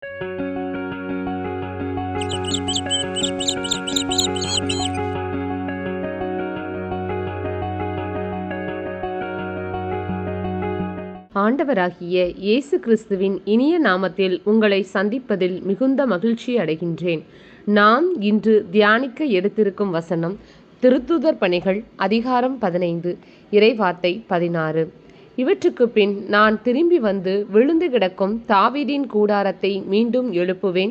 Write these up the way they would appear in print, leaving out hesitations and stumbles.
ஆண்டவராகிய இயேசு கிறிஸ்துவின் இனிய நாமத்தில் உங்களை சந்திப்பதில் மிகுந்த மகிழ்ச்சி அடைகின்றேன். நாம் இன்று தியானிக்க எடுத்திருக்கும் வசனம் திருத்தூதர் பணிகள் அதிகாரம் 15 இறைவார்த்தை 16. இவற்றுக்கு பின் நான் திரும்பி வந்து விழுந்து கிடக்கும் தாவீதின் கூடாரத்தை மீண்டும் எழுப்புவேன்,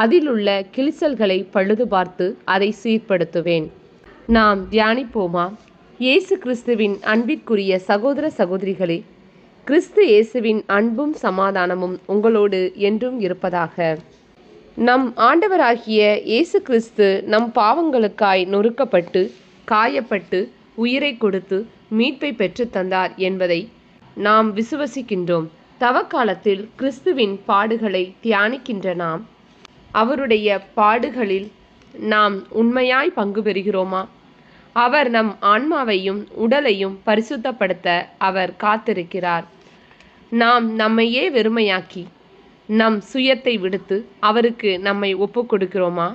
அதிலுள்ள கிழிசல்களை பழுது பார்த்து அதை சீர்படுத்துவேன். நாம் தியானிப்போமா? இயேசு கிறிஸ்துவின் அன்பிற்குரிய சகோதர சகோதரிகளே, கிறிஸ்து இயேசுவின் அன்பும் சமாதானமும் உங்களோடு என்றும் இருப்பதாக. நம் ஆண்டவராகிய இயேசு கிறிஸ்து நம் பாவங்களுக்காய் நொறுக்கப்பட்டு காயப்பட்டு உயிரை கொடுத்து மீட்பை பெற்று தந்தார் என்பதை நாம் விசுவசிக்கின்றோம். தவக்காலத்தில் கிறிஸ்துவின் பாடுகளை தியானிக்கின்ற நாம் அவருடைய பாடுகளில் நாம் உண்மையாய் பங்கு பெறுகிறோமா? அவர் நம் ஆன்மாவையும் உடலையும் பரிசுத்தப்படுத்த அவர் காத்திருக்கிறார். நாம் நம்மையே வெறுமையாக்கி நம் சுயத்தை விடுத்து அவருக்கு நம்மை ஒப்பு கொடுக்கிறோமா?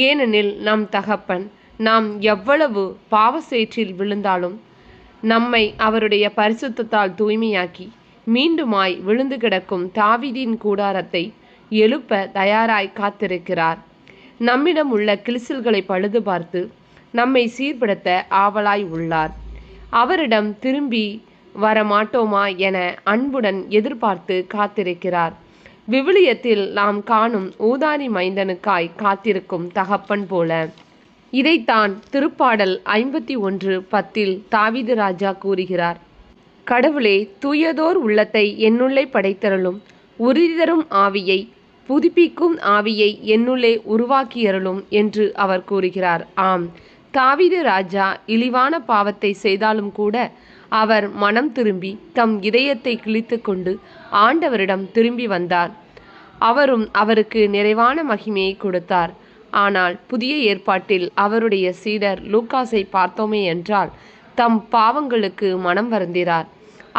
ஏனெனில் நம் தகப்பன் நாம் எவ்வளவு பாவசேற்றில் விழுந்தாலும் நம்மை அவருடைய பரிசுத்தத்தால் தூய்மையாக்கி மீண்டுமாய் விழுந்து கிடக்கும் தாவீதின் கூடாரத்தை எழுப்ப தயாராய் காத்திருக்கிறார். நம்மிடம் உள்ள கிழிசல்களை பழுது பார்த்து நம்மை சீர்படுத்த ஆவலாய் உள்ளார். அவரிடம் திரும்பி வரமாட்டோமா என அன்புடன் எதிர்பார்த்து காத்திருக்கிறார். விவிலியத்தில் நாம் காணும் ஊதாரி மைந்தனுக்காய் காத்திருக்கும் தகப்பன் போல. இதைத்தான் திருப்பாடல் 51:10 தாவீது ராஜா கூறுகிறார். கடவுளே, தூயதோர் உள்ளத்தை என்னுள்ளே படைத்தருளும், உறுதிதரும் ஆவியை புதுப்பிக்கும் ஆவியை என்னுள்ளே உருவாக்கியருளும் என்று அவர் கூறுகிறார். ஆம், தாவீது ராஜா இழிவான பாவத்தை செய்தாலும் கூட அவர் மனம் திரும்பி தம் இதயத்தை கிழித்து கொண்டு ஆண்டவரிடம் திரும்பி வந்தார். அவரும் அவருக்கு நிறைவான மகிமையை கொடுத்தார். ஆனால் புதிய ஏற்பாட்டில் அவருடைய சீடர் லூக்காஸை பார்த்தோமே என்றால் தம் பாவங்களுக்கு மனம் வருந்தினார்.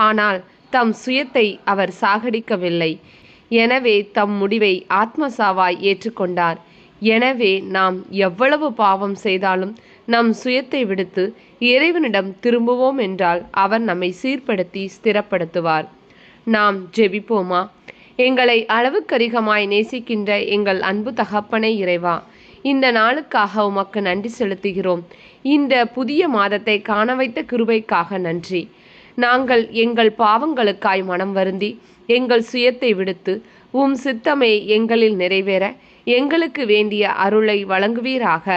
ஆனால் தம் சுயத்தை அவர் சாகடிக்கவில்லை. எனவே தம் முடிவை ஆத்மசாவாய் ஏற்றுக்கொண்டார். எனவே நாம் எவ்வளவு பாவம் செய்தாலும் நம் சுயத்தை விடுத்து இறைவனிடம் திரும்புவோம் என்றால் அவர் நம்மை சீர்படுத்தி ஸ்திரப்படுத்துவார். நாம் ஜெபிப்போமா? எங்களை அளவுக்கதிகமாய் நேசிக்கின்ற எங்கள் அன்பு தகப்பனே இறைவா, இந்த நாளுக்காக உமக்கு நன்றி செலுத்துகிறோம். இந்த புதிய மாதத்தை காண வைத்த கிருபைக்காக நன்றி. நாங்கள் எங்கள் பாவங்களுக்காய் மனம் வருந்தி எங்கள் சுயத்தை விடுத்து உம் சித்தமே எங்களில் நிறைவேற எங்களுக்கு வேண்டிய அருளை வழங்குவீராக.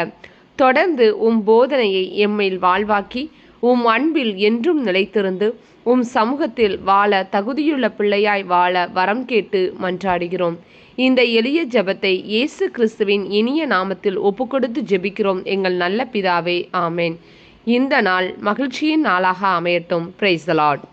தொடர்ந்து உம் போதனையை எம்மில் வாழ்வாக்கி உம் அன்பில் என்றும் நிலைத்திருந்து உம் சமூகத்தில் வாழ தகுதியுள்ள பிள்ளையாய் வாழ வரம் கேட்டு மன்றாடுகிறோம். இந்த எளிய ஜெபத்தை இயேசு கிறிஸ்துவின் இனிய நாமத்தில் ஒப்புக்கொடுத்து ஜெபிக்கிறோம் எங்கள் நல்ல பிதாவே, ஆமேன். இந்த நாள் மகிழ்ச்சியின் நாளாக அமையட்டும். Praise the Lord.